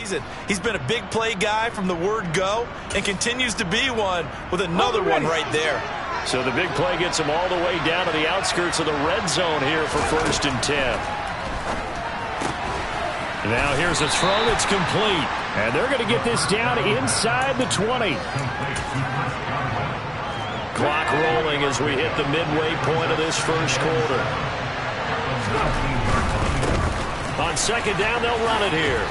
season. He's been a big play guy from the word go and continues to be one with another one right there. So the big play gets him all the way down to the outskirts of the red zone here for 1st and 10. Now here's a throw that's complete. And they're going to get this down inside the 20. Clock rolling as we hit the midway point of this first quarter. On 2nd down, they'll run it here.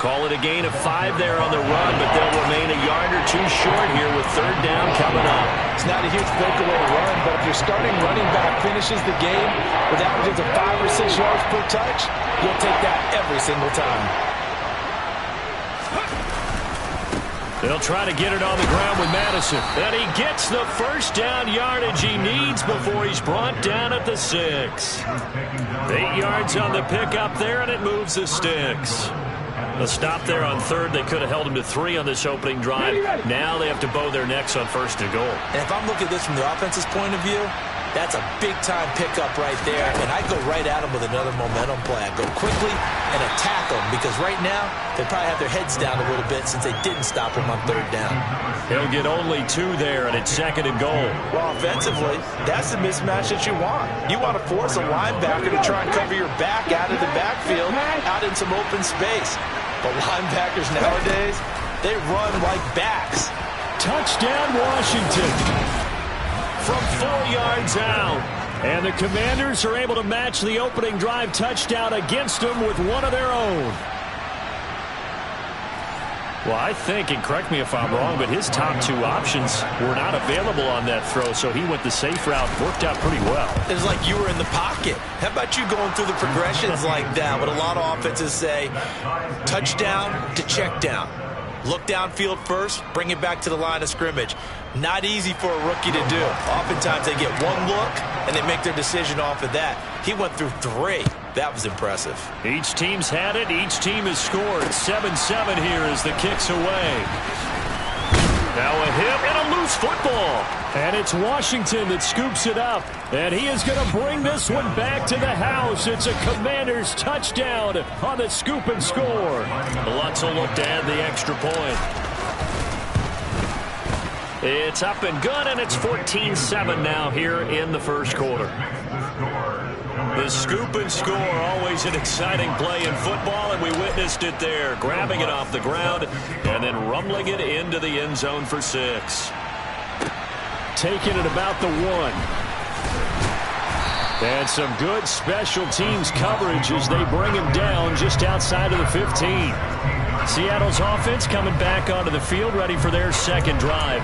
Call it a gain of 5 there on the run, but they'll remain a yard or 2 short here with 3rd down coming up. It's not a huge breakaway run, but if your starting running back finishes the game with averages of 5 or 6 yards per touch, you'll take that every single time. They'll try to get it on the ground with Madison. And he gets the 1st down yardage he needs before he's brought down at the 6. 8 yards on the pickup there, and it moves the sticks. A stop there on 3rd. They could have held him to 3 on this opening drive. Now they have to bow their necks on 1st and goal. And if I'm looking at this from the offense's point of view, that's a big-time pickup right there. And I go right at him with another momentum play. I go quickly and attack them because right now they probably have their heads down a little bit since they didn't stop him on 3rd down. He'll get only 2 there, and it's 2nd and goal. Well, offensively, that's the mismatch that you want. You want to force a linebacker to try and cover your back out of the backfield, out in some open space. But linebackers nowadays, they run like backs. Touchdown, Washington. From 4 yards out. And the Commanders are able to match the opening drive touchdown against them with one of their own. Well, I think, and correct me if I'm wrong, but his top 2 options were not available on that throw, so he went the safe route. Worked out pretty well. It's like you were in the pocket. How about you going through the progressions like that? What a lot of offenses say, touchdown to check down. Look downfield first, bring it back to the line of scrimmage. Not easy for a rookie to do. Oftentimes they get one look and they make their decision off of that. He went through 3. That was impressive. Each team's had it. Each team has scored. 7-7 here as the kick's away. Now a hit and a loose football. And it's Washington that scoops it up. And he is going to bring this one back to the house. It's a Commanders touchdown on the scoop and score. The Lutz will look to add the extra point. It's up and good, and it's 14-7 now here in the first quarter. The scoop and score, always an exciting play in football, and we witnessed it there. Grabbing it off the ground and then rumbling it into the end zone for 6. Taking it about the 1. And some good special teams coverage as they bring him down just outside of the 15. Seattle's offense coming back onto the field, ready for their 2nd drive.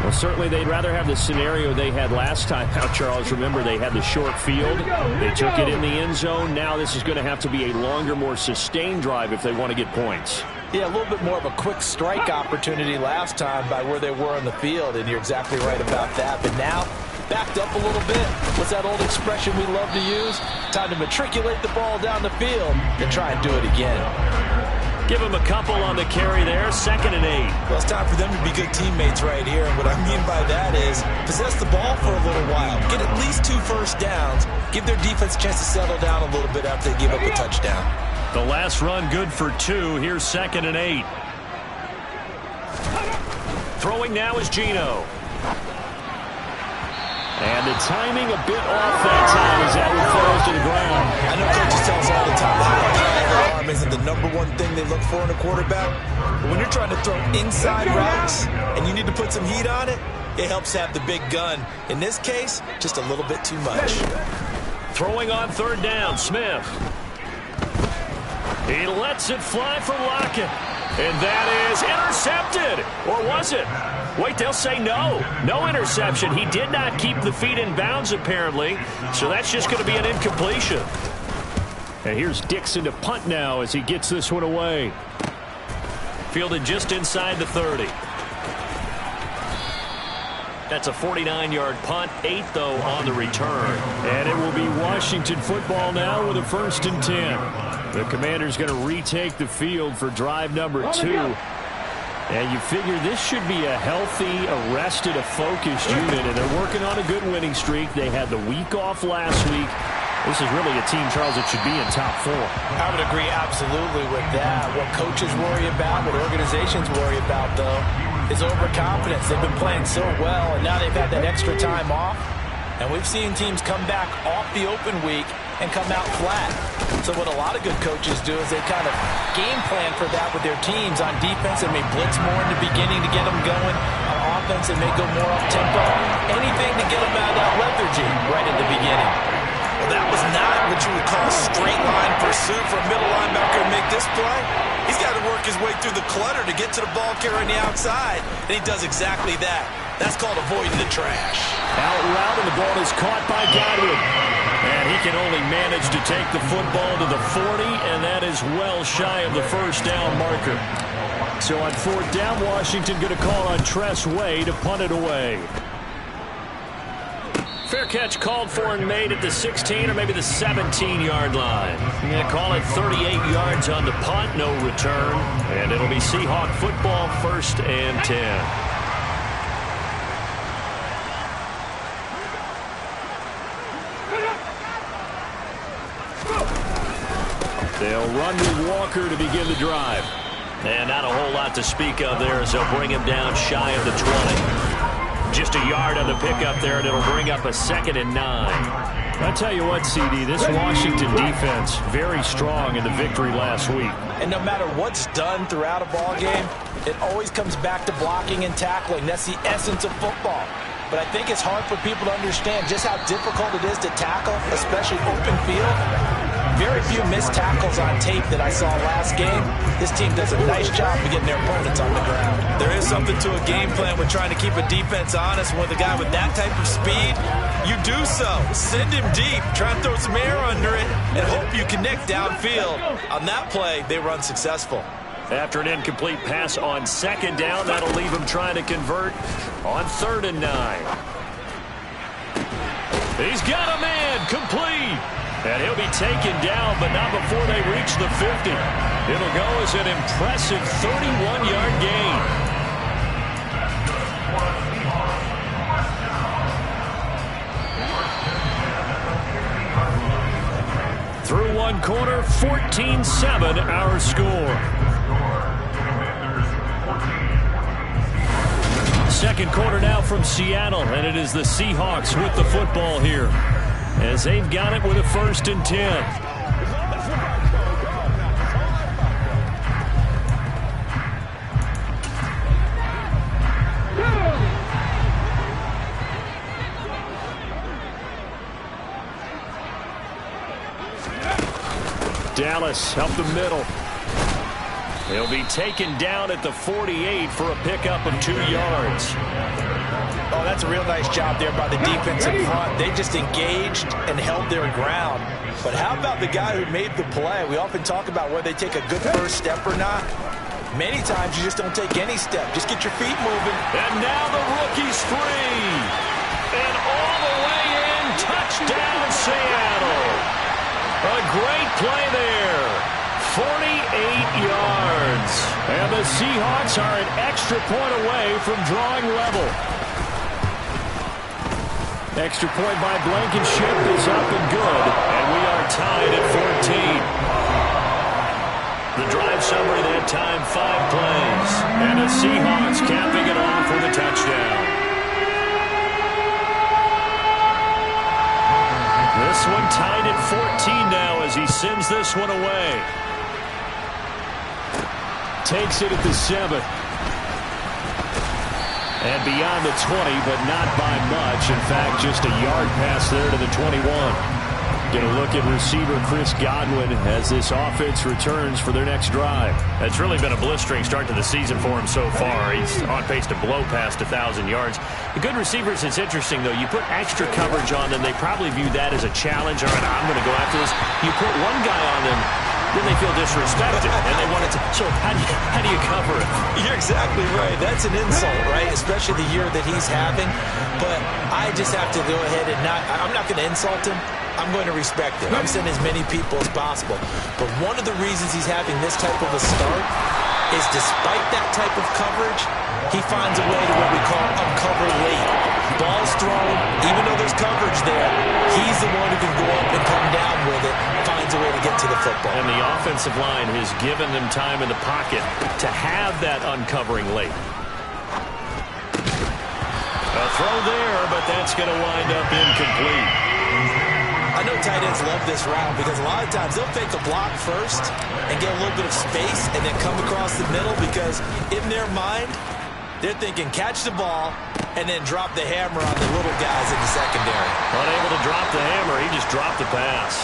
Well, certainly they'd rather have the scenario they had last time out, Charles. Remember, they had the short field. They took it in the end zone. Now this is going to have to be a longer, more sustained drive if they want to get points. Yeah, a little bit more of a quick strike opportunity last time by where they were on the field, and you're exactly right about that. But now, backed up a little bit. What's that old expression we love to use? Time to matriculate the ball down the field and try and do it again. Give him a couple on the carry there. 2nd and 8. Well, it's time for them to be good teammates right here. And what I mean by that is possess the ball for a little while. Get at least 2 first downs. Give their defense a chance to settle down a little bit after they give up a touchdown. The last run good for 2. Here's 2nd and 8. Throwing now is Geno. And the timing a bit off that time as that one falls to the ground. I know coaches tell us all the time that arm isn't the #1 thing they look for in a quarterback. But when you're trying to throw inside routes and you need to put some heat on it, it helps have the big gun. In this case, just a little bit too much. Throwing on 3rd down, Smith. He lets it fly for Lockett. And that is intercepted. Or was it? Wait, they'll say no. No interception. He did not keep the feet in bounds, apparently. So that's just going to be an incompletion. And here's Dixon to punt now as he gets this one away. Fielded just inside the 30. That's a 49-yard punt. 8, though, on the return. And it will be Washington football now with a 1st and 10. The Commanders going to retake the field for drive number 2. And you figure this should be a healthy, arrested, a focused unit. And they're working on a good winning streak. They had the week off last week. This is really a team, Charles, that should be in top 4. I would agree absolutely with that. What coaches worry about, what organizations worry about, though, is overconfidence. They've been playing so well, and now they've had that extra time off. And we've seen teams come back off the open week and come out flat. So what a lot of good coaches do is they kind of game plan for that with their teams. On defense, they may blitz more in the beginning to get them going. On offense, they may go more up-tempo. Anything to get them out of that lethargy right at the beginning. Well, that was not what you would call straight line pursuit for a middle linebacker to make this play. He's got to work his way through the clutter to get to the ball carrier on the outside, and he does exactly that. That's called avoiding the trash. Out route, and the ball is caught by Godwin. And he can only manage to take the football to the 40, and that is well shy of the first down marker. So on 4th down, Washington going to call on Tress Way to punt it away. Fair catch called for and made at the 16 or maybe the 17-yard line. Yeah, call it 38 yards on the punt, no return. And it'll be Seahawk football, 1st and 10. They'll run with Walker to begin the drive. And not a whole lot to speak of there as they'll bring him down shy of the 20. Just a yard on the pickup there, and it'll bring up a 2nd and 9. I tell you what, CD, this Washington defense, very strong in the victory last week. And no matter what's done throughout a ball game, it always comes back to blocking and tackling. That's the essence of football. But I think it's hard for people to understand just how difficult it is to tackle, especially open field. Very few missed tackles on tape that I saw last game. This team does a nice job of getting their opponents on the ground. There is something to a game plan with trying to keep a defense honest. With a guy with that type of speed, you do so. Send him deep, try and throw some air under it, and hope you connect downfield. On that play, they were unsuccessful. After an incomplete pass on 2nd down, that'll leave him trying to convert on 3rd and 9. He's got a man, complete. And he'll be taken down, but not before they reach the 50. It'll go as an impressive 31-yard gain. Through one quarter, 14-7 our score. Second quarter now from Seattle, and it is the Seahawks with the football here, as they've got it with a 1st and 10. Dallas up the middle. He'll be taken down at the 48 for a pickup of 2 yards. Oh, that's a real nice job there by the defense in front. They just engaged and held their ground. But how about the guy who made the play? We often talk about whether they take a good first step or not. Many times you just don't take any step. Just get your feet moving. And now the rookie's free. And all the way in, touchdown Seattle. A great play there. 48 yards. And the Seahawks are an extra point away from drawing level. Extra point by Blankenship is up and good. And we are tied at 14. The drive summary that time, 5 plays. And the Seahawks capping it off with a touchdown. This one tied at 14 now as he sends this one away. Takes it at the 7. And beyond the 20, but not by much. In fact, just a yard pass there to the 21. Going to look at receiver Chris Godwin as this offense returns for their next drive. It's really been a blistering start to the season for him so far. He's on pace to blow past 1,000 yards. The good receivers, it's interesting, though. You put extra coverage on them, they probably view that as a challenge. All right, I'm going to go after this. You put one guy on them, then they feel disrespected, and they want it to. So how do you cover it? You're exactly right. That's an insult, right? Especially the year that he's having. But I just have to go ahead and I'm not going to insult him. I'm going to respect him. I'm sending as many people as possible. But one of the reasons he's having this type of a start is despite that type of coverage, he finds a way to what we call uncover late. Ball's thrown, even though there's there's coverage there, he's the one who can go up and come down with it, finds a way to get to the football. And the offensive line has given them time in the pocket to have that uncovering late. A throw there, but that's going to wind up incomplete. I know tight ends love this route because a lot of times they'll fake a block first and get a little bit of space and then come across the middle because in their mind, they're thinking catch the ball and then drop the hammer on the little guys in the secondary. Unable to drop the hammer, he just dropped the pass.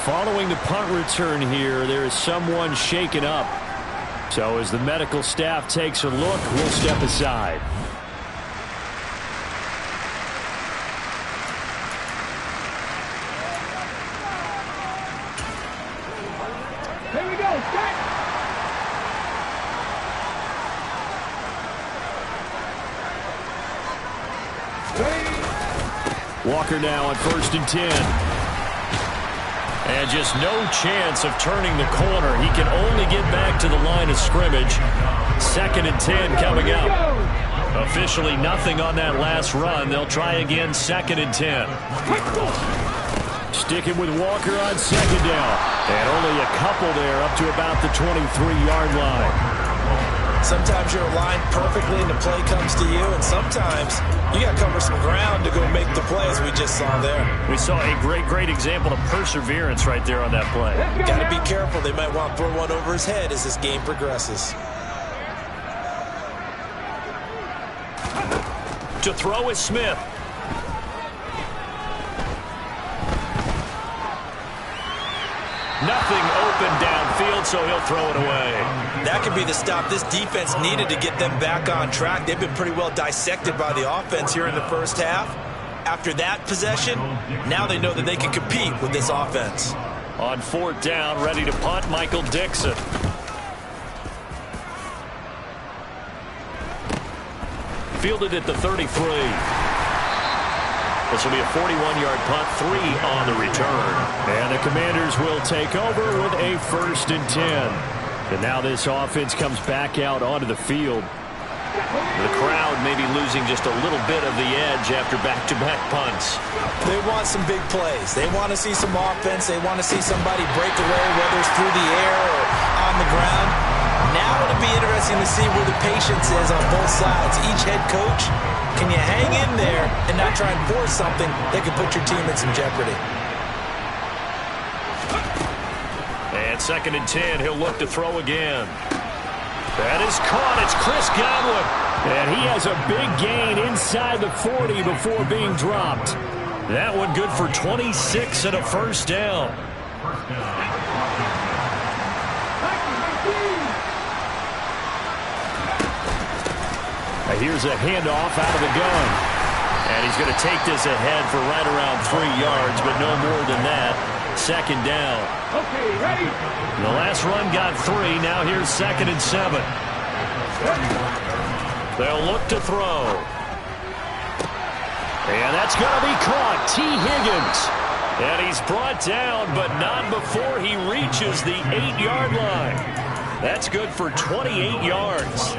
Following the punt return here, there is someone shaken up. So as the medical staff takes a look, we'll step aside. Here we go, set! Walker now on 1st and 10. And just no chance of turning the corner. He can only get back to the line of scrimmage. 2nd and 10 coming up. Officially nothing on that last run. They'll try again 2nd and 10. Sticking with Walker on 2nd down. And only a couple there up to about the 23-yard line. Sometimes you're aligned perfectly and the play comes to you, and sometimes you got to cover some ground to go make the play, as we just saw there. We saw a great example of perseverance right there on that play. Got to be careful. They might want to throw one over his head as this game progresses. To throw is Smith. Nothing open downfield, so he'll throw it away. That could be the stop this defense needed to get them back on track. They've been pretty well dissected by the offense here in the first half. After that possession, now they know that they can compete with this offense. On 4th down, ready to punt, Michael Dixon. Fielded at the 33. This will be a 41-yard punt, 3 on the return. And the Commanders will take over with a 1st and 10. And now this offense comes back out onto the field. The crowd may be losing just a little bit of the edge after back-to-back punts. They want some big plays. They want to see some offense. They want to see somebody break away, whether it's through the air or on the ground. Now it'll be interesting to see where the patience is on both sides. Each head coach, can you hang in there and not try and force something that could put your team in some jeopardy? And 2nd and 10, he'll look to throw again. That is caught. It's Chris Godwin. And he has a big gain inside the 40 before being dropped. That one good for 26 and a 1st down. Here's a handoff out of the gun. And he's going to take this ahead for right around 3 yards, but no more than that. 2nd down. Okay, ready? The last run got 3. Now here's 2nd and 7. They'll look to throw. And that's going to be caught. T. Higgins. And he's brought down, but not before he reaches the 8-yard line. That's good for 28 yards.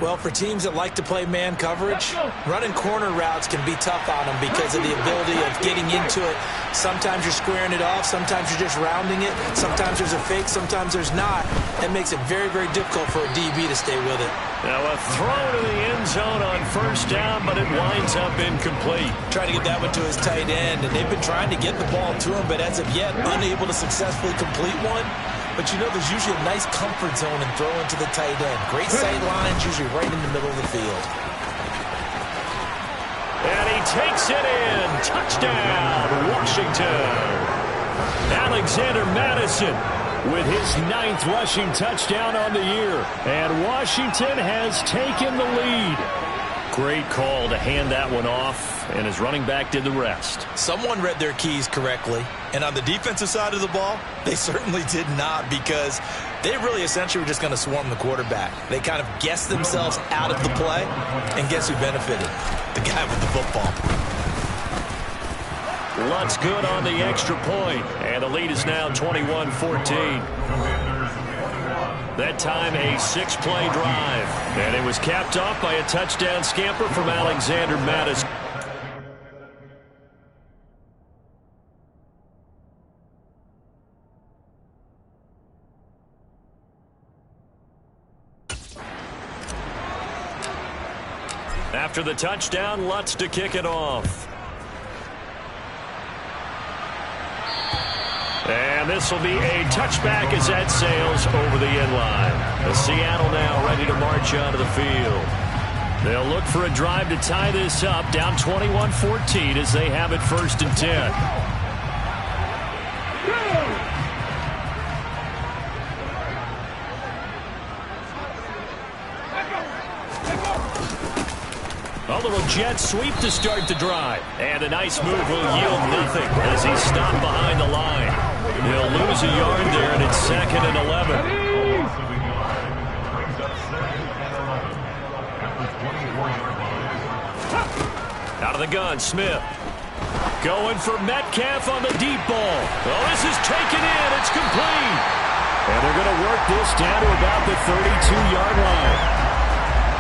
Well, for teams that like to play man coverage, running corner routes can be tough on them because of the ability of getting into it. Sometimes you're squaring it off. Sometimes you're just rounding it. Sometimes there's a fake. Sometimes there's not. That makes it very difficult for a DB to stay with it. Now a throw to the end zone on 1st down, but it winds up incomplete. Trying to get that one to his tight end, and they've been trying to get the ball to him, but as of yet, unable to successfully complete one. But you know there's usually a nice comfort zone in throwing to the tight end. Great sight lines, usually right in the middle of the field. And he takes it in. Touchdown, Washington. Alexander Madison with his 9th rushing touchdown on the year. And Washington has taken the lead. Great call to hand that one off, and his running back did the rest. Someone read their keys correctly, and on the defensive side of the ball, they certainly did not, because they really essentially were just going to swarm the quarterback. They kind of guessed themselves out of the play, and guess who benefited? The guy with the football. Lutz good on the extra point, and the lead is now 21-14. That time a 6-play drive. And it was capped off by a touchdown scamper from Alexander Madison. After the touchdown, Lutz to kick it off. And this will be a touchback as that sails over the end line. The Seattle now ready to march onto the field. They'll look for a drive to tie this up, down 21-14 as they have it 1st and 10. A little jet sweep to start the drive. And a nice move will yield nothing as he's stopped behind the line. He'll lose a yard there, and it's 2nd and 11. Out of the gun, Smith. Going for Metcalf on the deep ball. Oh, this is taken in. It's complete. And they're going to work this down to about the 32-yard line.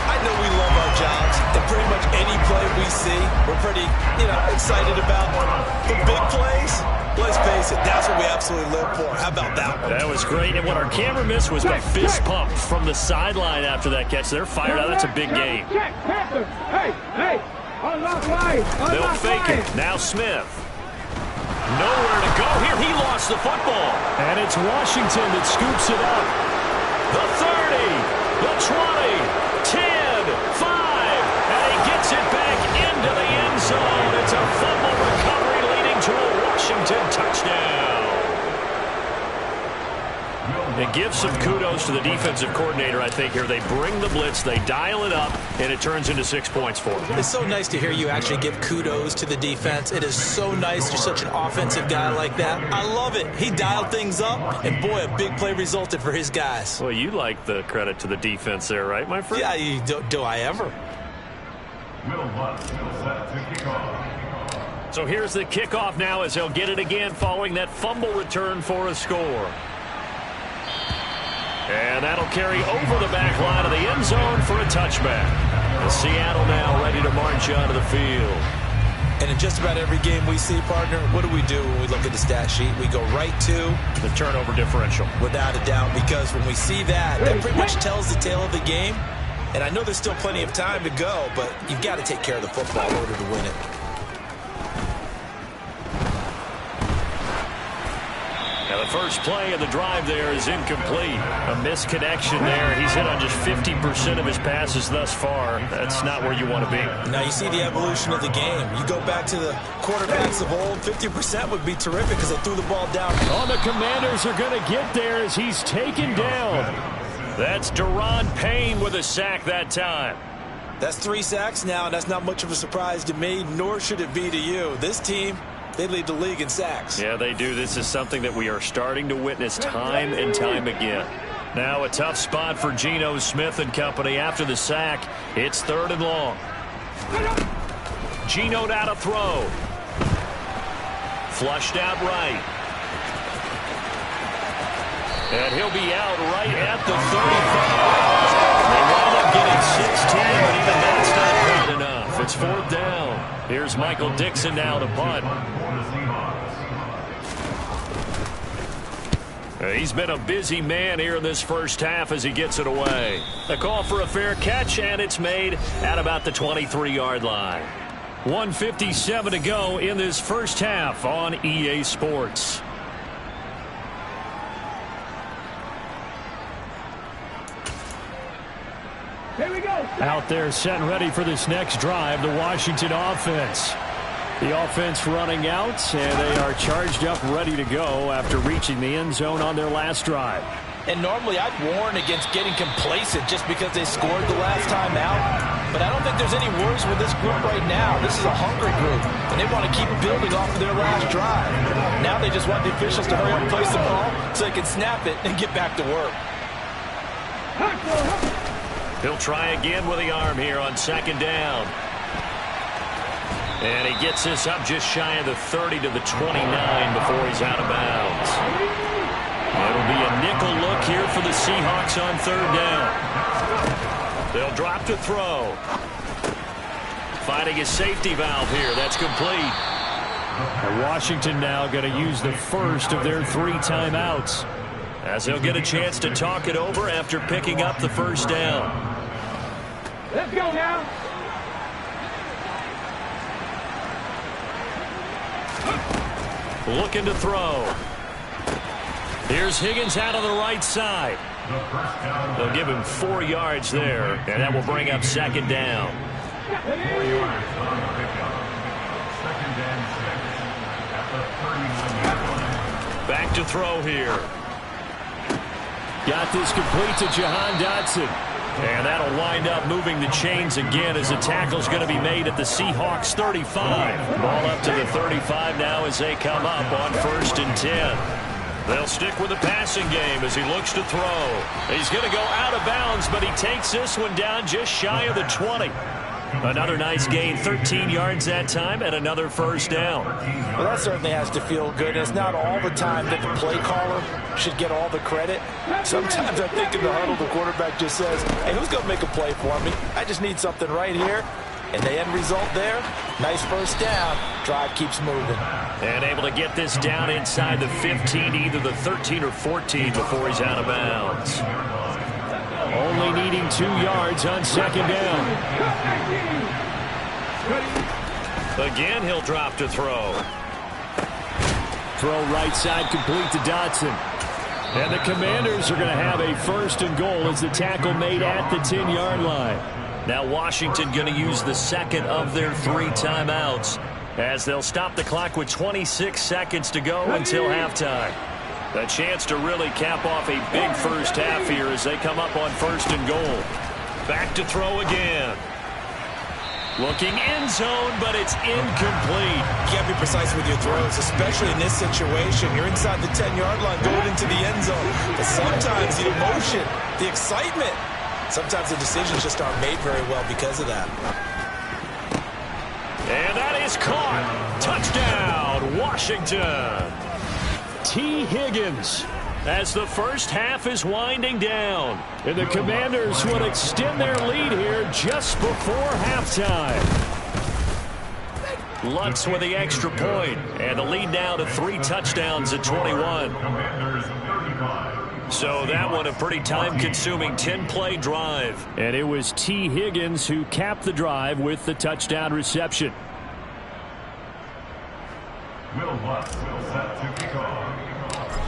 I know we love our jobs, and pretty much any play we see, we're pretty, excited about. The big plays, let's face it, that's what we absolutely live for. How about that one? That was great, and what our camera missed was the fist pump from the sideline after that catch. They're fired out. That's a big game. Hey, unlock line. They'll fake it. Now Smith. Nowhere to go here. He lost the football. And it's Washington that scoops it up. The 30, the 20, 10, 5, and he gets it back into the end zone. It's a fumble recovery leading to a Washington touchdown. And give some kudos to the defensive coordinator, I think, here. They bring the blitz, they dial it up, and it turns into 6 points for them. It's so nice to hear you actually give kudos to the defense. It is so nice. You're such an offensive guy like that. I love it. He dialed things up, and boy, a big play resulted for his guys. Well, you like the credit to the defense there, right, my friend? Yeah, do I ever? So here's the kickoff now as they'll get it again following that fumble return for a score. And that'll carry over the back line of the end zone for a touchback. The Seattle now ready to march onto the field. And in just about every game we see, partner, what do we do when we look at the stat sheet? We go right to the turnover differential. Without a doubt, because when we see that, that pretty much tells the tale of the game. And I know there's still plenty of time to go, but you've got to take care of the football in order to win it. Now the first play of the drive there is incomplete. A misconnection there. He's hit on just 50% of his passes thus far. That's not where you want to be. Now you see the evolution of the game. You go back to the quarterbacks of old, 50% would be terrific because they threw the ball down. Oh, the Commanders are going to get there as he's taken down. That's Deron Payne with a sack that time. That's 3 sacks now, and that's not much of a surprise to me, nor should it be to you. This team, they lead the league in sacks. Yeah, they do. This is something that we are starting to witness time and time again. Now a tough spot for Geno Smith and company after the sack. It's 3rd and long. Geno now to throw. Flushed out right. And he'll be out right at the 35. They wound up getting 16, but even that's not quite enough. It's 4th down. Here's Michael Dixon now to punt. He's been a busy man here in this first half as he gets it away. A call for a fair catch, and it's made at about the 23-yard line. 1:57 to go in this first half on EA Sports. Here we go. Out there set and ready for this next drive, the Washington offense. The offense running out, and they are charged up, ready to go after reaching the end zone on their last drive. And normally I'd warn against getting complacent just because they scored the last time out. But I don't think there's any worries with this group right now. This is a hungry group, and they want to keep building off of their last drive. Now they just want the officials to hurry up and place the ball so they can snap it and get back to work. He'll try again with the arm here on 2nd down. And he gets this up just shy of the 30 to the 29 before he's out of bounds. It'll be a nickel look here for the Seahawks on 3rd down. They'll drop to throw. Finding a safety valve here. That's complete. And Washington now going to use the first of their 3 timeouts, as they'll get a chance to talk it over after picking up the 1st down. Let's go now. looking to throw. Here's Higgins out on the right side. They'll give him 4 yards there, and that will bring up second down. 4 yards on the pickup. Second and 6 at the 39-yard line. Back to throw here. Got this complete to Jahan Dotson. And that'll wind up moving the chains again as the tackle's going to be made at the Seahawks 35. Ball up to the 35 now as they come up on 1st and 10. They'll stick with the passing game as he looks to throw. He's going to go out of bounds, but he takes this one down just shy of the 20. Another nice gain, 13 yards that time, and another first down. Well, that certainly has to feel good. It's not all the time that the play caller should get all the credit. Sometimes I think in the huddle, the quarterback just says, hey, who's going to make a play for me? I just need something right here. And the end result there, nice first down. Drive keeps moving. And able to get this down inside the 15, either the 13 or 14 before he's out of bounds. Only needing 2 yards on second down. Again, he'll drop to throw. Throw right side complete to Dotson. And the Commanders are going to have a 1st and goal as the tackle made at the 10-yard line. Now Washington going to use the second of their 3 timeouts as they'll stop the clock with 26 seconds to go until halftime. A chance to really cap off a big first half here as they come up on 1st and goal. Back to throw again. Looking end zone, but it's incomplete. You can't be precise with your throws, especially in this situation. You're inside the 10-yard line going into the end zone. But sometimes the emotion, the excitement, sometimes the decisions just aren't made very well because of that. And that is caught. Touchdown, Washington. T. Higgins as the first half is winding down. And the Commanders will extend their lead here just before halftime. Lutz with the extra point. And the lead now to 3 touchdowns at 21. So that one a pretty time-consuming 10-play drive. And it was T. Higgins who capped the drive with the touchdown reception. Will Lutz will set to kick off.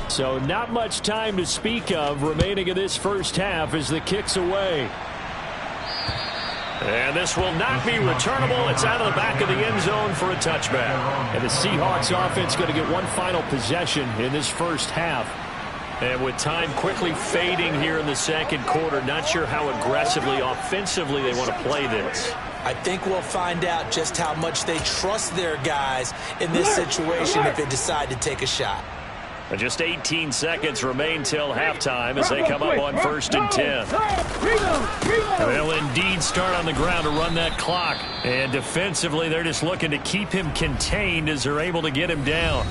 So not much time to speak of remaining in this first half as the kick's away. And this will not be returnable. It's out of the back of the end zone for a touchback. And the Seahawks offense going to get one final possession in this first half. And with time quickly fading here in the second quarter, not sure how aggressively, offensively they want to play this. I think we'll find out just how much they trust their guys in this situation if they decide to take a shot. And just 18 seconds remain till halftime as they come up on 1st and 10. They'll indeed start on the ground to run that clock. And defensively, they're just looking to keep him contained as they're able to get him down.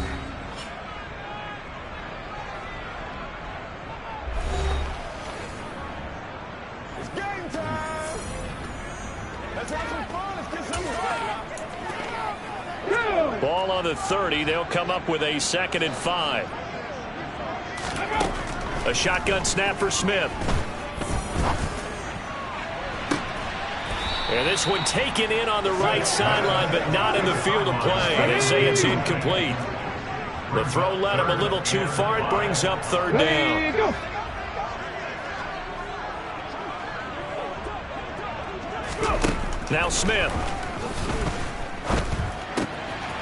It's game time. Let's have some fun. Let's get some fun. Ball on the 30. They'll come up with a 2nd and 5. A shotgun snap for Smith. And this one taken in on the right sideline, but not in the field of play. They say it's incomplete. The throw led him a little too far. It brings up 3rd down. Now Smith.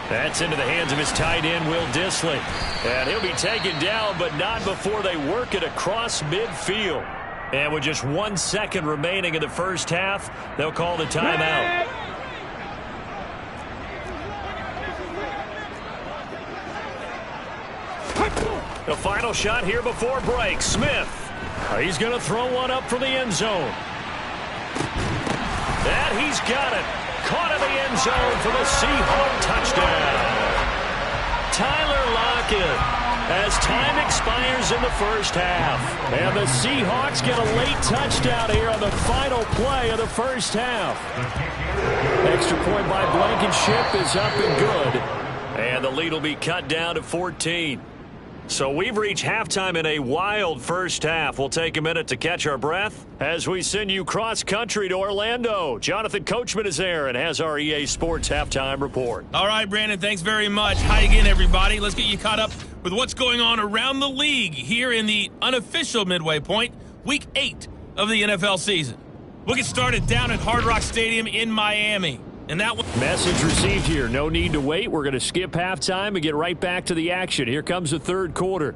That's into the hands of his tight end, Will Dissly. And he'll be taken down, but not before they work it across midfield. And with just 1 second remaining in the first half, they'll call the timeout. The final shot here before break. Smith. He's going to throw one up for the end zone. And he's got it. Caught in the end zone for the Seahawk touchdown. Tyler Lockett as time expires in the first half. And the Seahawks get a late touchdown here on the final play of the first half. Extra point by Blankenship is up and good. And the lead will be cut down to 14. So we've reached halftime in a wild first half. We'll take a minute to catch our breath as we send you cross-country to Orlando. Jonathan Coachman is there and has our EA Sports halftime report. All right, Brandon, thanks very much. Hi again, everybody. Let's get you caught up with what's going on around the league here in the unofficial midway point, Week 8 of the NFL season. We'll get started down at Hard Rock Stadium in Miami. And that one. Message received here. No need to wait. We're going to skip halftime and get right back to the action. Here comes the third quarter.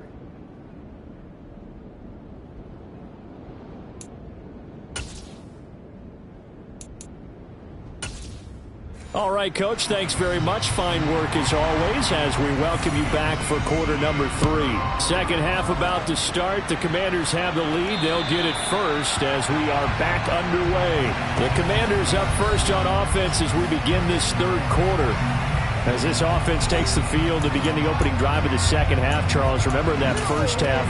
All right, Coach, thanks very much. Fine work as always as we welcome you back for quarter number 3. Second half about to start. The Commanders have the lead. They'll get it first as we are back underway. The Commanders up first on offense as we begin this third quarter. As this offense takes the field to begin the opening drive of the second half, Charles, remember in that first half,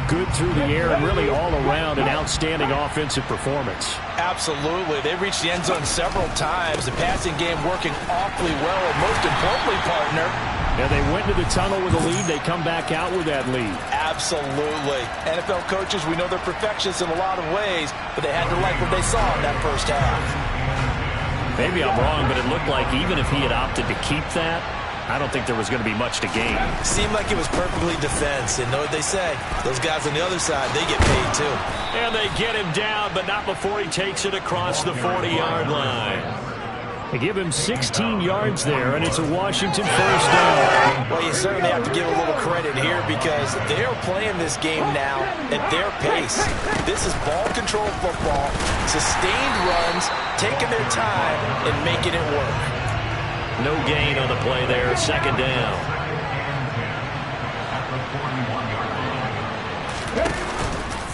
good through the air and really all around an outstanding offensive performance. Absolutely. They reached the end zone several times. The passing game working awfully well. And most importantly, partner. Yeah, they went to the tunnel with a lead. They come back out with that lead. Absolutely. NFL coaches, we know they're perfectionists in a lot of ways, but they had to like what they saw in that first half. Maybe I'm wrong, but it looked like even if he had opted to keep that, I don't think there was going to be much to gain. Seemed like it was perfectly defense. And know what they say? Those guys on the other side, they get paid too. And they get him down, but not before he takes it across the 40-yard line. They give him 16 yards there, and it's a Washington first down. Well, you certainly have to give a little credit here because they're playing this game now at their pace. This is ball control football, sustained runs, taking their time, and making it work. No gain on the play there, second down.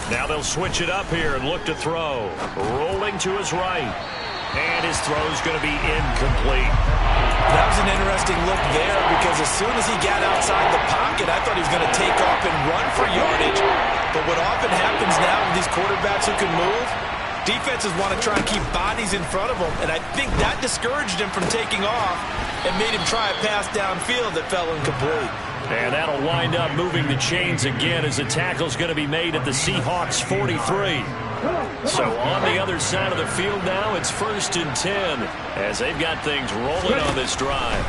Now they'll switch it up here and look to throw. Rolling to his right. And his throw's going to be incomplete. That was an interesting look there because as soon as he got outside the pocket, I thought he was going to take off and run for yardage. But what often happens now with these quarterbacks who can move, defenses want to try and keep bodies in front of them, and I think that discouraged him from taking off and made him try a pass downfield that fell incomplete. And that'll wind up moving the chains again as the tackle's going to be made at the Seahawks 43. So on the other side of the field now, it's 1st and 10 as they've got things rolling on this drive.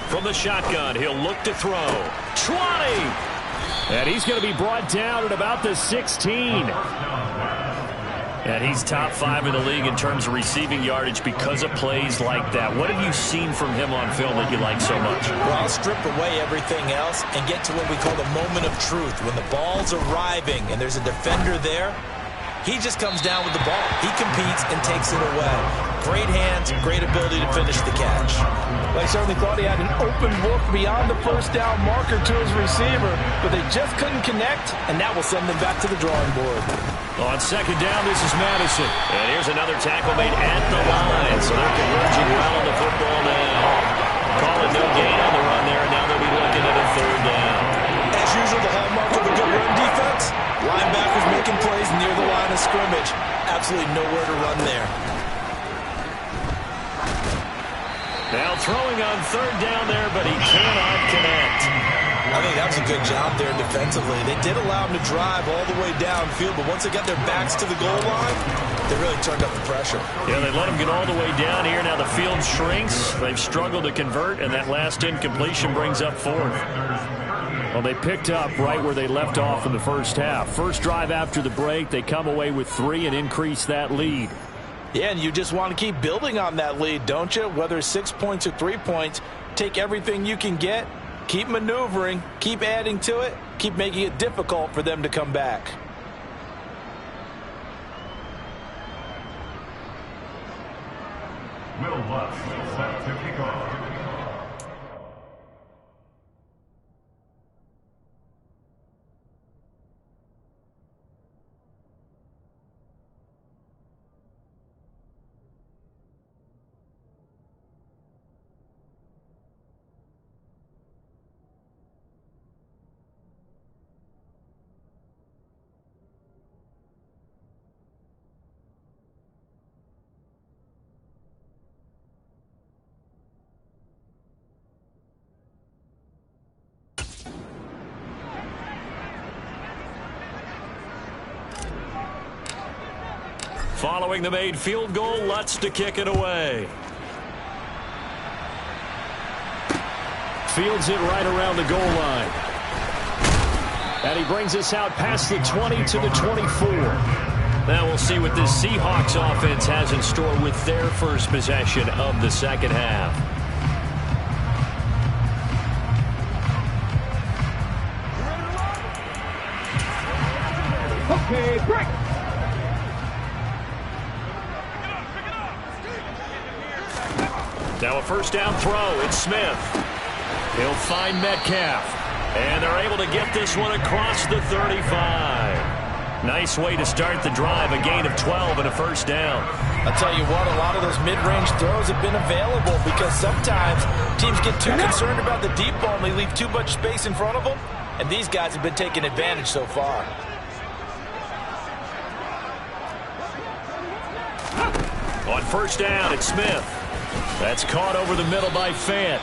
From the shotgun, he'll look to throw. 20! And he's going to be brought down at about the 16. And he's top 5 in the league in terms of receiving yardage because of plays like that. What have you seen from him on film that you like so much? Well, I'll strip away everything else and get to what we call the moment of truth. When the ball's arriving and there's a defender there, he just comes down with the ball. He competes and takes it away. Great hands, great ability to finish the catch. Well, I certainly thought he had an open look beyond the first down marker to his receiver, but they just couldn't connect, and that will send them back to the drawing board. On second down, this is Madison. And here's another tackle made at the line, so they're converging well on the football now. Calling no gain on the run there, and now they'll be looking at a third down. As usual, the hallmark of a good run defense, linebackers making plays near the line of scrimmage. Absolutely nowhere to run there. Now throwing on third down there, but he cannot connect. I think that was a good job there defensively. They did allow him to drive all the way downfield, but once they got their backs to the goal line, they really turned up the pressure. Yeah, they let him get all the way down here. Now the field shrinks. They've struggled to convert, and that last incompletion brings up 4th. Well, they picked up right where they left off in the first half. First drive after the break, they come away with 3 and increase that lead. Yeah, and you just want to keep building on that lead, don't you? Whether it's 6 points or 3 points, take everything you can get, keep maneuvering, keep adding to it, keep making it difficult for them to come back. Will Lutz set to kick off. Following the made field goal, Lutz to kick it away. Fields it right around the goal line. And he brings us out past the 20 to the 24. Now we'll see what this Seahawks offense has in store with their first possession of the second half. Okay, break. Now a first down throw. It's Smith. He'll find Metcalf. And they're able to get this one across the 35. Nice way to start the drive. A gain of 12 and a first down. I'll tell you what, a lot of those mid-range throws have been available because sometimes teams get too concerned about the deep ball and they leave too much space in front of them. And these guys have been taking advantage so far. On first down, it's Smith. That's caught over the middle by Fant.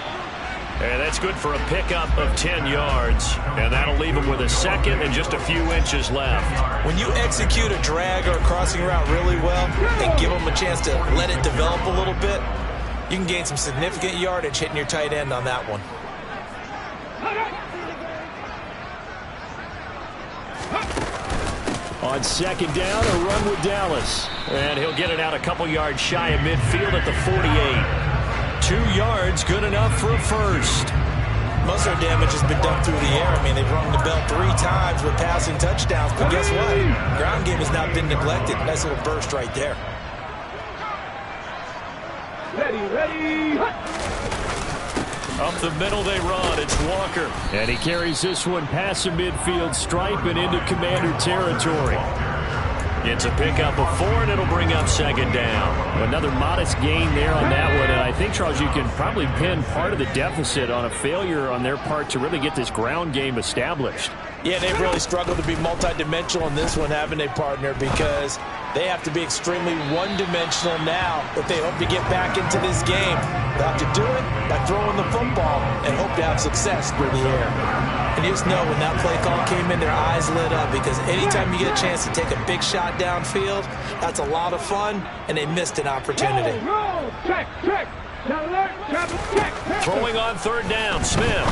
And that's good for a pickup of 10 yards. And that'll leave him with a second and just a few inches left. When you execute a drag or a crossing route really well and give them a chance to let it develop a little bit, you can gain some significant yardage hitting your tight end on that one. On second down, a run with Dallas. And he'll get it out a couple yards shy of midfield at the 48. 2 yards, good enough for a first. Most of their damage has been done through the air. I mean, they've rung the bell 3 times with passing touchdowns, but guess what? Ground game has not been neglected. Nice little burst right there. Ready. Up the middle they run. It's Walker. And he carries this one past the midfield stripe and into Commander territory. It's a pickup of 4, and it'll bring up second down. Another modest gain there on that one. And I think, Charles, you can probably pin part of the deficit on a failure on their part to really get this ground game established. Yeah, they've really struggled to be multidimensional in this one, haven't they, partner? Because they have to be extremely one-dimensional now if they hope to get back into this game. They'll have to do it by throwing the football and hope to have success through the air. And you just know when that play call came in, their eyes lit up because anytime you get a chance to take a big shot downfield, that's a lot of fun, and they missed an opportunity. Roll. Check. Throwing on third down, Smith.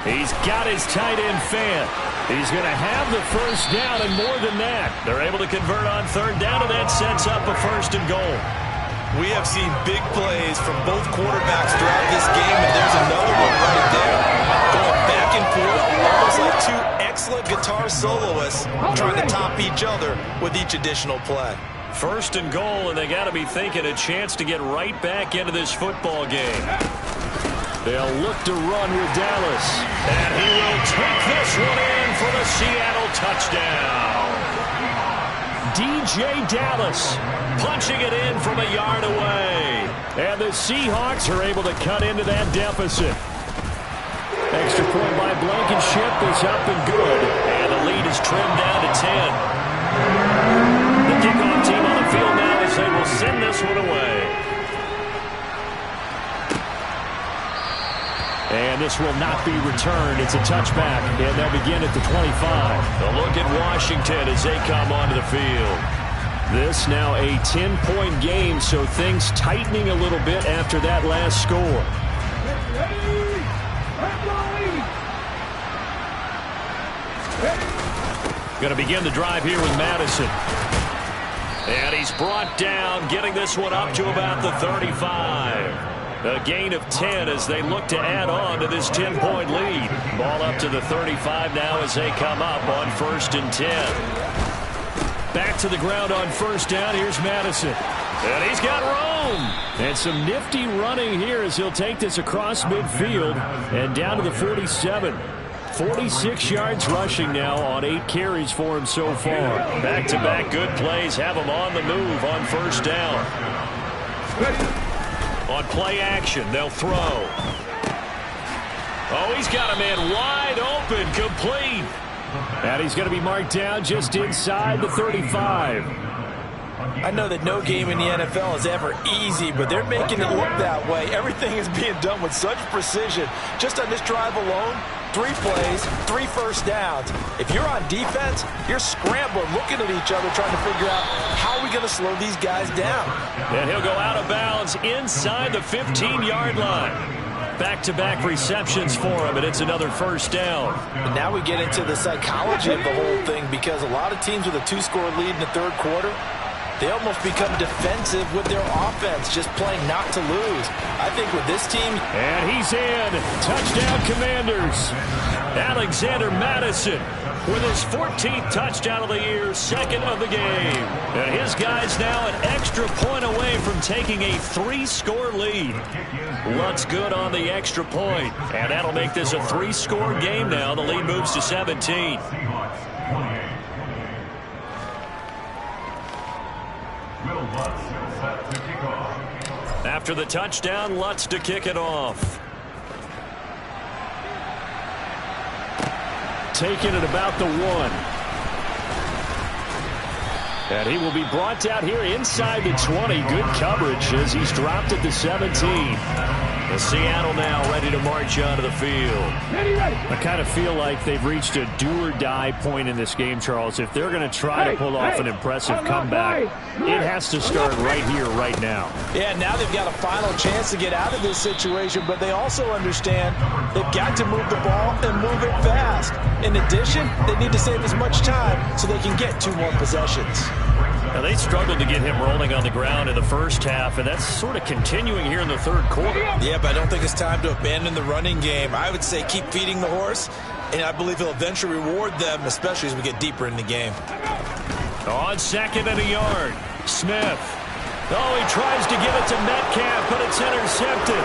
He's got his tight end Fant. He's going to have the first down and more than that. They're able to convert on third down, and that sets up a first and goal. We have seen big plays from both quarterbacks throughout this game, and there's another one right there. Going back and forth, almost like 2 excellent guitar soloists trying to top each other with each additional play. First and goal, and they got to be thinking a chance to get right back into this football game. They'll look to run with Dallas. And he will take this one in for the Seattle touchdown. DJ Dallas punching it in from a yard away. And the Seahawks are able to cut into that deficit. Extra point by Blankenship is up and good. And the lead is trimmed down to 10. The kickoff team on the field now as they will send this one away. And this will not be returned. It's a touchback, and they'll begin at the 25. A look at Washington as they come onto the field. This now a 10-point game, so things tightening a little bit after that last score. Going to begin the drive here with Madison. And he's brought down, getting this one up to about the 35. A gain of 10 as they look to add on to this 10-point lead. Ball up to the 35 now as they come up on 1st and 10. Back to the ground on first down. Here's Madison. And he's got room. And some nifty running here as he'll take this across midfield and down to the 47. 46 yards rushing now on 8 carries for him so far. Back-to-back good plays have him on the move on first down. On play action, they'll throw. Oh, he's got a man wide open, complete. And he's going to be marked down just inside the 35. I know that no game in the NFL is ever easy, but they're making it look that way. Everything is being done with such precision. Just on this drive alone, 3 plays, 3 first downs. If you're on defense, you're scrambling, looking at each other, trying to figure out how are we going to slow these guys down. And he'll go out of bounds inside the 15-yard line. Back-to-back receptions for him, and it's another first down. And now we get into the psychology of the whole thing, because a lot of teams with a 2-score lead in the third quarter, they almost become defensive with their offense, just playing not to lose. I think with this team... And he's in. Touchdown, Commanders. Alexander Madison with his 14th touchdown of the year, 2nd of the game. And his guy's now an extra point away from taking a 3-score lead. Lutz good on the extra point. And that'll make this a 3-score game now. The lead moves to 17. After the touchdown, Lutz to kick it off. Taken at about the 1. And he will be brought down here inside the 20. Good coverage as he's dropped at the 17. And Seattle now ready to march onto the field. I kind of feel like they've reached a do-or-die point in this game, Charles. If they're going to try to pull off an impressive comeback, it has to start right here, right now. Yeah, now they've got a final chance to get out of this situation, but they also understand they've got to move the ball and move it fast. In addition, they need to save as much time so they can get 2 more possessions. Now, they struggled to get him rolling on the ground in the first half, and that's sort of continuing here in the third quarter. Yeah, but I don't think it's time to abandon the running game. I would say keep feeding the horse, and I believe he'll eventually reward them, especially as we get deeper in the game. On 2nd and a yard, Smith. Oh, he tries to give it to Metcalf, but it's intercepted.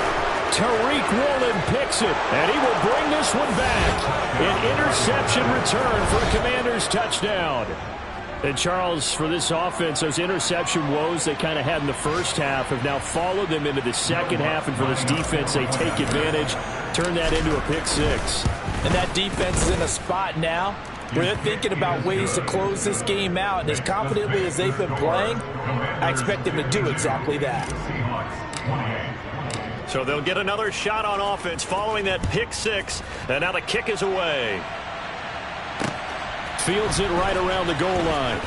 Tariq Woolen picks it, and he will bring this one back. An interception return for a Commanders touchdown. And, Charles, for this offense, those interception woes they kind of had in the first half have now followed them into the second half. And for this defense, they take advantage, turn that into a pick 6. And that defense is in a spot now where they're thinking about ways to close this game out. And as confidently as they've been playing, I expect them to do exactly that. So they'll get another shot on offense following that pick 6. And now the kick is away. Fields it right around the goal line.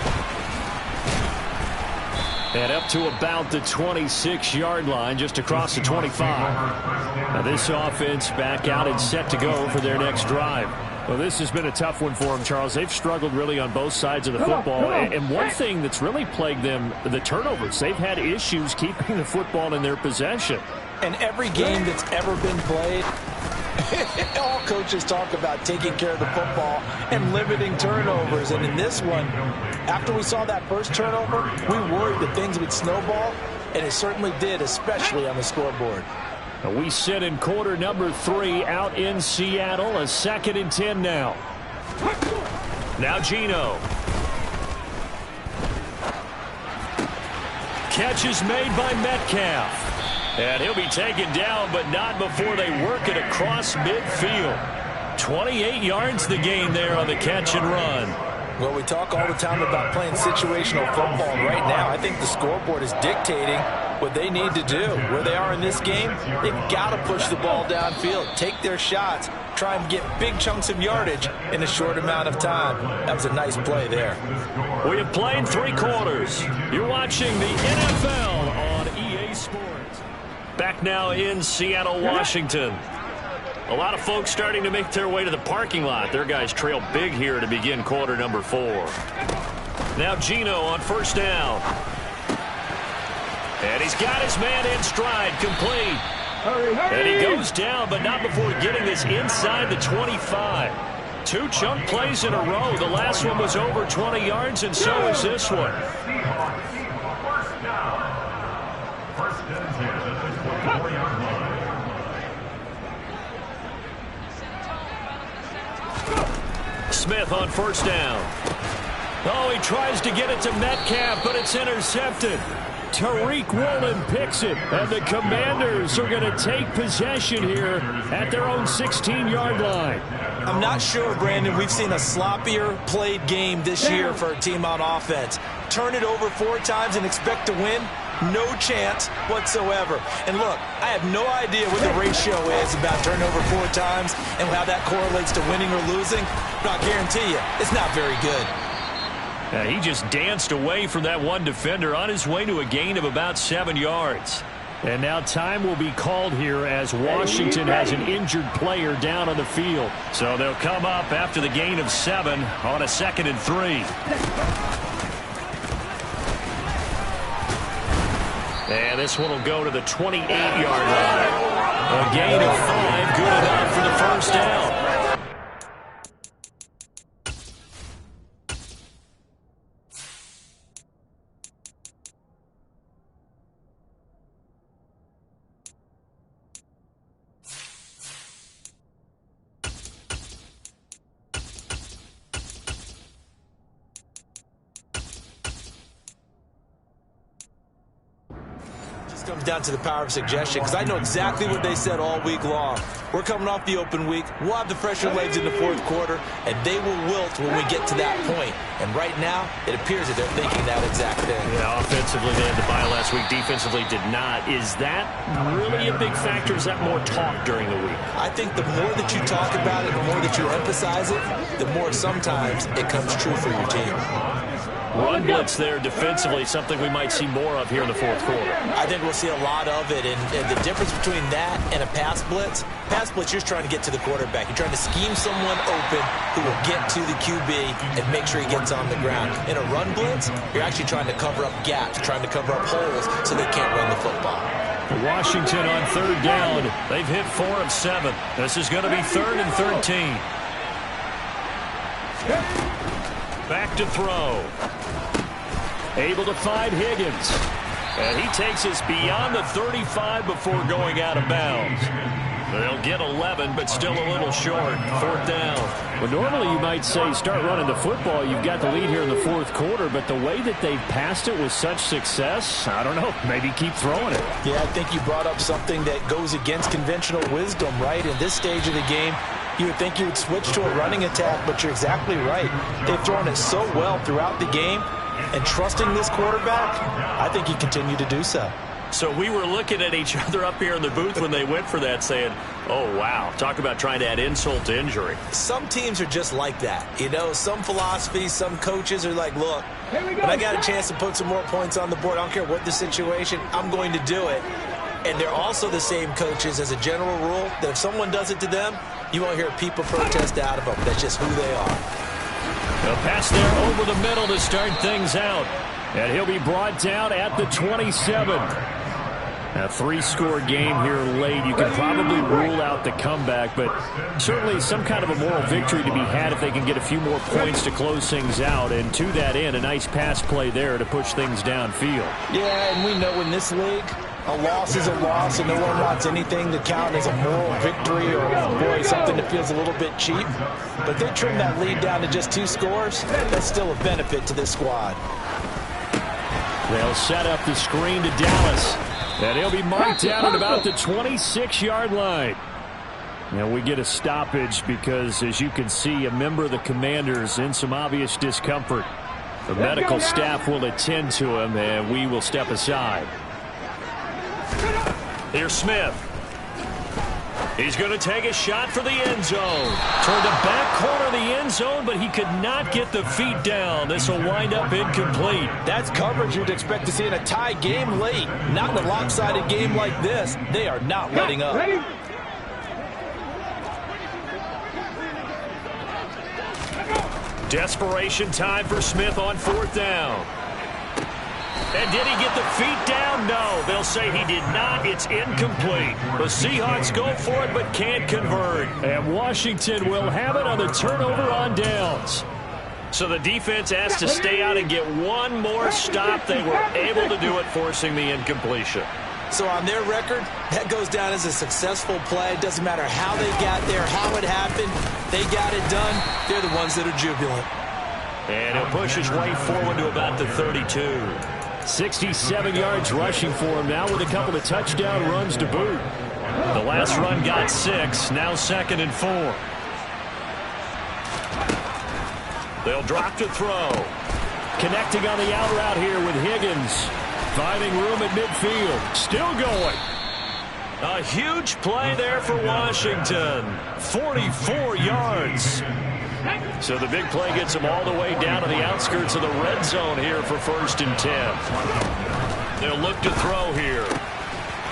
And up to about the 26-yard line, just across the 25. Now this offense back out and set to go for their next drive. Well, this has been a tough one for them, Charles. They've struggled really on both sides of the football. And one thing that's really plagued them, the turnovers. They've had issues keeping the football in their possession. And every game that's ever been played, all coaches talk about taking care of the football and limiting turnovers. And in this one, after we saw that first turnover, we worried that things would snowball, and it certainly did, especially on the scoreboard. We sit in quarter number 3 out in Seattle. A 2nd and 10 now. Now Geno. Catch is made by Metcalf. And he'll be taken down, but not before they work it across midfield. 28 yards the gain there on the catch and run. Well, we talk all the time about playing situational football. And right now, I think the scoreboard is dictating what they need to do. Where they are in this game, they've got to push the ball downfield, take their shots, try and get big chunks of yardage in a short amount of time. That was a nice play there. We have played 3 quarters. You're watching the NFL on EA Sports. Back now in Seattle, Washington. A lot of folks starting to make their way to the parking lot. Their guys trail big here to begin quarter number 4. Now Geno on first down. And he's got his man in stride, complete. And he goes down, but not before getting this inside the 25. 2 chunk plays in a row. The last one was over 20 yards, and so is this one. Smith on first down. Oh, he tries to get it to Metcalf, but it's intercepted. Tariq Woolen picks it, and the Commanders are going to take possession here at their own 16-yard line. I'm not sure, Brandon, we've seen a sloppier played game this year for a team on offense. Turn it over 4 times and expect to win? No chance whatsoever. And look, I have no idea what the ratio is about turnover 4 times and how that correlates to winning or losing, but I guarantee you, it's not very good. He just danced away from that one defender on his way to a gain of about 7 yards. And now time will be called here as Washington has an injured player down on the field. So they'll come up after the gain of 7 on a 2nd and 3. And this one will go to the 28-yard line. A gain of 5, good enough for the first down. Comes down to the power of suggestion, because I know exactly what they said all week long. We're coming off the open week. We'll have the fresher legs in the 4th quarter, and they will wilt when we get to that point. And right now, it appears that they're thinking that exact thing. Yeah, offensively, they had the bye last week. Defensively, did not. Is that really a big factor? Is that more talk during the week? I think the more that you talk about it, the more that you emphasize it, the more sometimes it comes true for your team. Run blitz there defensively, something we might see more of here in the 4th quarter. I think we'll see a lot of it, and the difference between that and a pass blitz, you're trying to get to the quarterback. You're trying to scheme someone open who will get to the QB and make sure he gets on the ground. In a run blitz, you're actually trying to cover up gaps, trying to cover up holes so they can't run the football. Washington on 3rd down. They've hit 4 of 7. This is going to be 3rd and 13. Back to throw. Able to find Higgins. And he takes us beyond the 35 before going out of bounds. They'll get 11, but still a little short. 4th down. Well, normally you might say start running the football. You've got the lead here in the 4th quarter, but the way that they've passed it with such success, I don't know, maybe keep throwing it. Yeah, I think you brought up something that goes against conventional wisdom, right? In this stage of the game, you would think you would switch to a running attack, but you're exactly right. They've thrown it so well throughout the game, and trusting this quarterback, I think you continue to do so. So we were looking at each other up here in the booth when they went for that saying, oh, wow, talk about trying to add insult to injury. Some teams are just like that. You know, some philosophies, some coaches are like, look, when I got a chance to put some more points on the board, I don't care what the situation, I'm going to do it. And they're also the same coaches as a general rule that if someone does it to them, you won't hear people protest out of them. That's just who they are. A pass there over the middle to start things out. And he'll be brought down at the 27. A 3-score game here late. You can probably rule out the comeback, but certainly some kind of a moral victory to be had if they can get a few more points to close things out. And to that end, a nice pass play there to push things downfield. Yeah, and we know in this league, a loss is a loss, and no one wants anything to count as a moral victory or, boy, something that feels a little bit cheap. But they trim that lead down to just 2 scores. That's still a benefit to this squad. They'll set up the screen to Dallas. And he'll be marked down at about the 26-yard line. Now we get a stoppage because, as you can see, a member of the Commanders in some obvious discomfort. The medical staff will attend to him, and we will step aside. Here's Smith. He's going to take a shot for the end zone. Toward the back corner of the end zone, but he could not get the feet down. This will wind up incomplete. That's coverage you'd expect to see in a tie game late. Not in a lopsided game like this. They are not letting up. Desperation time for Smith on 4th down. And did he get the feet down? No. They'll say he did not. It's incomplete. The Seahawks go for it but can't convert. And Washington will have it on the turnover on downs. So the defense asked to stay out and get one more stop. They were able to do it, forcing the incompletion. So on their record, that goes down as a successful play. Doesn't matter how they got there, how it happened. They got it done. They're the ones that are jubilant. And he'll push his way forward to about the 32. 67 yards rushing for him now with a couple of touchdown runs to boot. The last run got 6, now 2nd and 4. They'll drop to throw. Connecting on the out route here with Higgins. Finding room at midfield. Still going. A huge play there for Washington. 44 yards. So the big play gets them all the way down to the outskirts of the red zone here for 1st and 10. They'll look to throw here.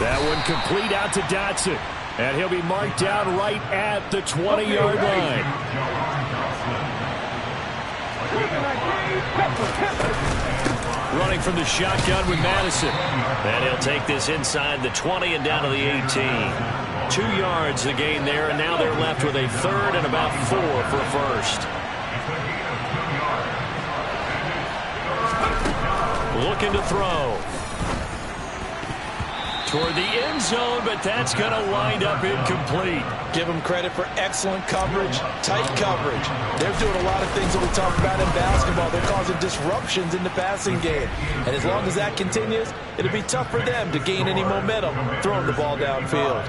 That one complete out to Dotson. And he'll be marked down right at the 20-yard line. Running from the shotgun with Madison. And he'll take this inside the 20 and down to the 18. 2 yards the gain there, and now they're left with a 3rd and about 4 for 1st. Looking to throw. Toward the end zone, but that's going to wind up incomplete. Give them credit for excellent coverage, tight coverage. They're doing a lot of things that we talk about in basketball. They're causing disruptions in the passing game. And as long as that continues, it'll be tough for them to gain any momentum throwing the ball downfield.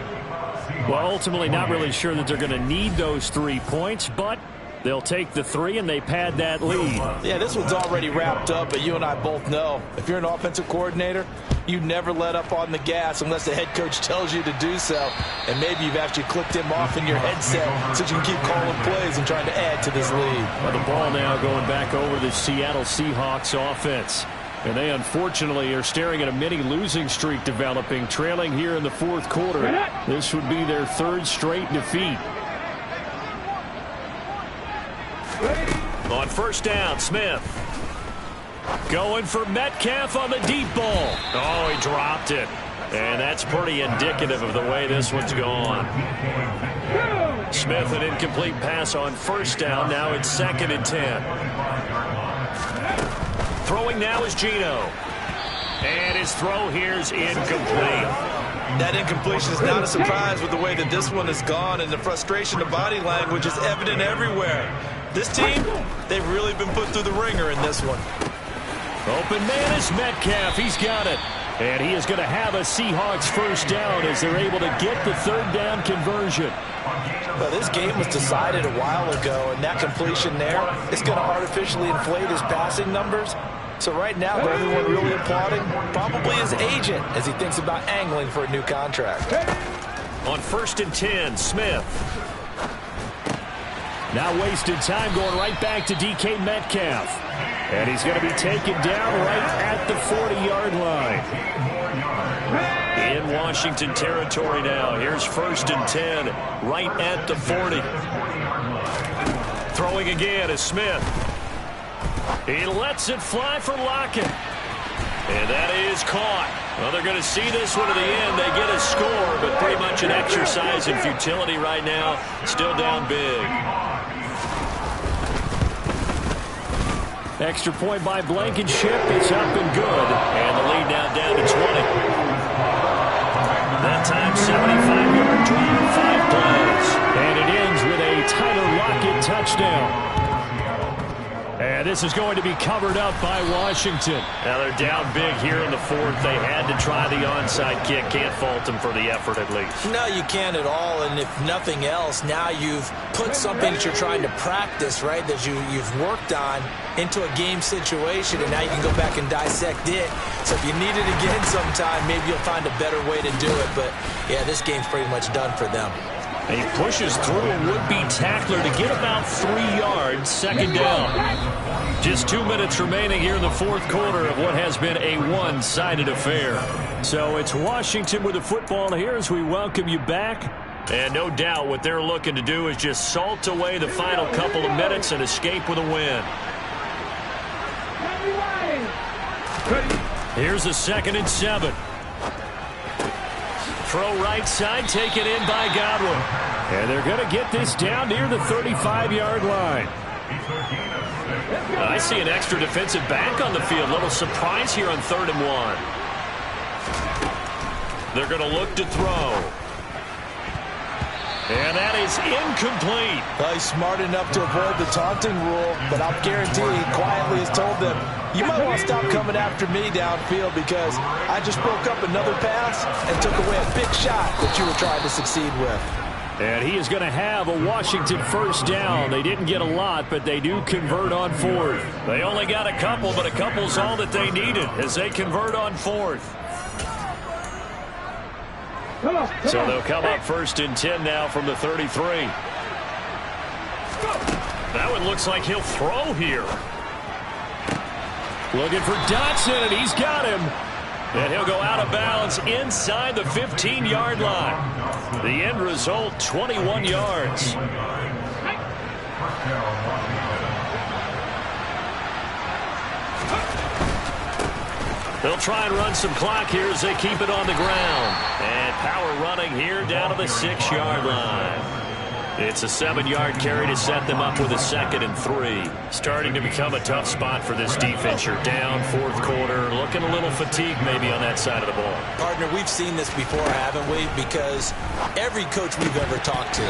Well, ultimately not really sure that they're going to need those 3 points, but they'll take the 3 and they pad that lead. Yeah, this one's already wrapped up, but you and I both know if you're an offensive coordinator, you never let up on the gas unless the head coach tells you to do so. And maybe you've actually clicked him off in your headset so you can keep calling plays and trying to add to this lead. Well, the ball now going back over the Seattle Seahawks offense. And they unfortunately are staring at a mini losing streak developing, trailing here in the 4th quarter. This would be their 3rd straight defeat. On 1st down, Smith. Going for Metcalf on the deep ball. Oh, he dropped it. And that's pretty indicative of the way this one's gone. Smith, an incomplete pass on 1st down. Now it's 2nd and 10. Throwing now is Geno. And his throw here is incomplete. That incompletion is not a surprise with the way that this one has gone, and the frustration of body language is evident everywhere. This team, they've really been put through the ringer in this one. Open man is Metcalf. He's got it. And he is going to have a Seahawks 1st down as they're able to get the 3rd down conversion. Well, this game was decided a while ago, and that completion there is going to artificially inflate his passing numbers. So right now, the only one really applauding probably his agent as he thinks about angling for a new contract. On 1st and 10, Smith. Now wasted time going right back to DK Metcalf. And he's going to be taken down right at the 40-yard line. In Washington territory now. Here's 1st and 10 right at the 40. Throwing again is Smith. He lets it fly for Lockett. And that is caught. Well, they're going to see this one to the end. They get a score, but pretty much an exercise in futility right now. Still down big. Extra point by Blankenship. It's up and good. And the lead now down to 20. That time, 75-yard drive, 5 plays. And it ends with a Tyler Lockett touchdown. And this is going to be covered up by Washington. Now they're down big here in the 4th. They had to try the onside kick. Can't fault them for the effort at least. No, you can't at all. And if nothing else, now you've put something that you're trying to practice, right, that you've worked on into a game situation, and now you can go back and dissect it. So if you need it again sometime, maybe you'll find a better way to do it. But, yeah, this game's pretty much done for them. And he pushes through a would-be tackler to get about 3 yards, 2nd down. Just 2 minutes remaining here in the 4th quarter of what has been a one-sided affair. So it's Washington with the football here as we welcome you back. And no doubt what they're looking to do is just salt away the final couple of minutes and escape with a win. Here's a 2nd and 7. Throw right side, taken in by Godwin. And they're going to get this down near the 35-yard line. I see an extra defensive back on the field. Little surprise here on 3rd and 1. They're going to look to throw. And that is incomplete. Well, he's smart enough to avoid the taunting rule, but I'll guarantee he quietly has told them, you might want to stop coming after me downfield because I just broke up another pass and took away a big shot that you were trying to succeed with. And he is going to have a Washington first down. They didn't get a lot, but they do convert on fourth. They only got a couple, but a couple's all that they needed as they convert on fourth. So they'll come up 1st and 10 now from the 33. That one looks like he'll throw here. Looking for Dotson, and he's got him. And he'll go out of bounds inside the 15-yard line. The end result, 21 yards. They'll try and run some clock here as they keep it on the ground. And power running here down to the 6-yard line. It's a 7-yard carry to set them up with a 2nd and 3. Starting to become a tough spot for this defense. You're down 4th quarter, looking a little fatigued maybe on that side of the ball. Partner, we've seen this before, haven't we? Because every coach we've ever talked to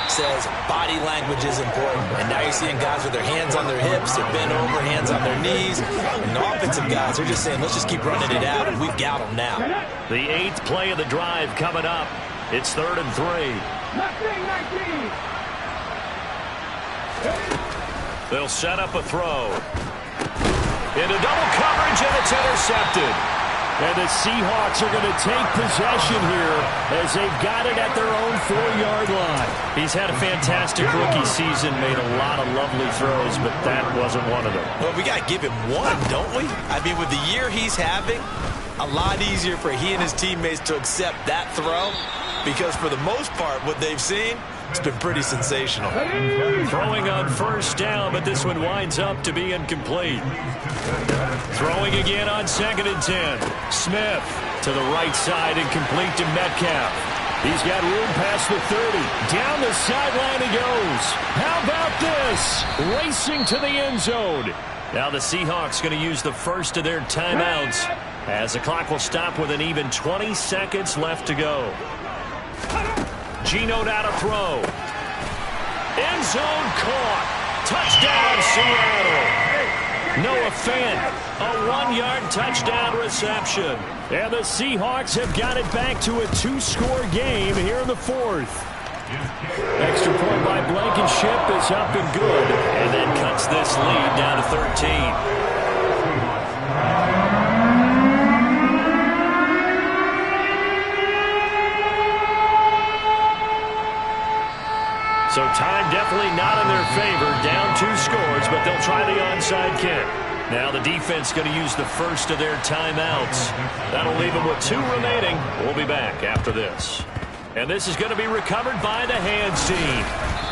says body language is important. And now you're seeing guys with their hands on their hips, they're bent over, hands on their knees. And the offensive guys, they're just saying, let's just keep running it out, and we've got them now. The 8th play of the drive coming up. It's 3rd and 3. They'll set up a throw. Into double coverage, and it's intercepted. And the Seahawks are going to take possession here as they've got it at their own 4-yard line. He's had a fantastic rookie season, made a lot of lovely throws, but that wasn't one of them. Well, we got to give him one, don't we? I mean, with the year he's having, a lot easier for he and his teammates to accept that throw, because for the most part, what they've seen, it's been pretty sensational. Throwing on 1st down, but this one winds up to be incomplete. Throwing again on 2nd and 10. Smith to the right side and complete to Metcalf. He's got room past the 30. Down the sideline he goes. How about this? Racing to the end zone. Now the Seahawks going to use the first of their timeouts as the clock will stop with an even 20 seconds left to go. Geno out of throw. End zone caught. Touchdown, Seattle. Noah Fant, a 1-yard touchdown reception. And the Seahawks have got it back to a 2-score game here in the 4th. Extra point by Blankenship is up and good. And then cuts this lead down to 13. So time definitely not in their favor. Down 2 scores, but they'll try the onside kick. Now the defense going to use the first of their timeouts. That'll leave them with 2 remaining. We'll be back after this. And this is going to be recovered by the hands team.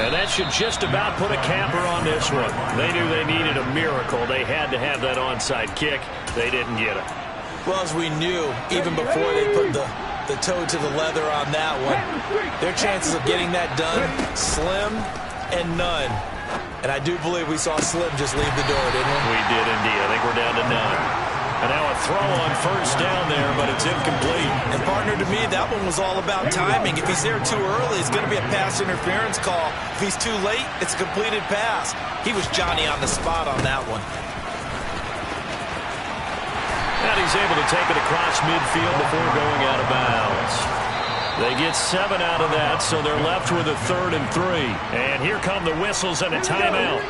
And that should just about put a capper on this one. They knew they needed a miracle. They had to have that onside kick. They didn't get it. Well, as we knew, even before they put the toe to the leather on that one, their chances of getting that done, slim and none. And I do believe we saw Slim just leave the door, didn't we? We did indeed. I think we're down to none. And now a throw on 1st down there, but it's incomplete. And partner, to me, that one was all about timing. If he's there too early, it's going to be a pass interference call. If he's too late, it's a completed pass. He was Johnny on the spot on that one. And he's able to take it across midfield before going out of bounds. They get 7 out of that, so they're left with a 3rd and 3. And here come the whistles and a timeout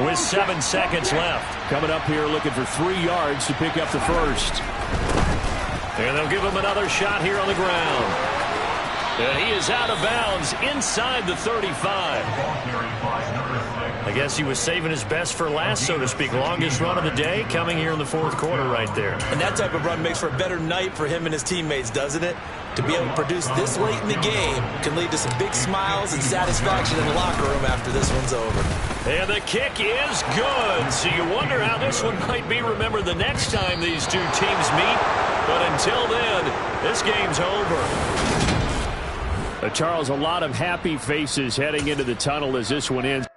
with 7 seconds left. Coming up here looking for 3 yards to pick up the first. And they'll give him another shot here on the ground. And he is out of bounds inside the 35. I guess he was saving his best for last, so to speak. Longest run of the day coming here in the 4th quarter right there. And that type of run makes for a better night for him and his teammates, doesn't it? To be able to produce this late in the game can lead to some big smiles and satisfaction in the locker room after this one's over. And the kick is good. So you wonder how this one might be remembered the next time these 2 teams meet. But until then, this game's over. Charles, a lot of happy faces heading into the tunnel as this one ends.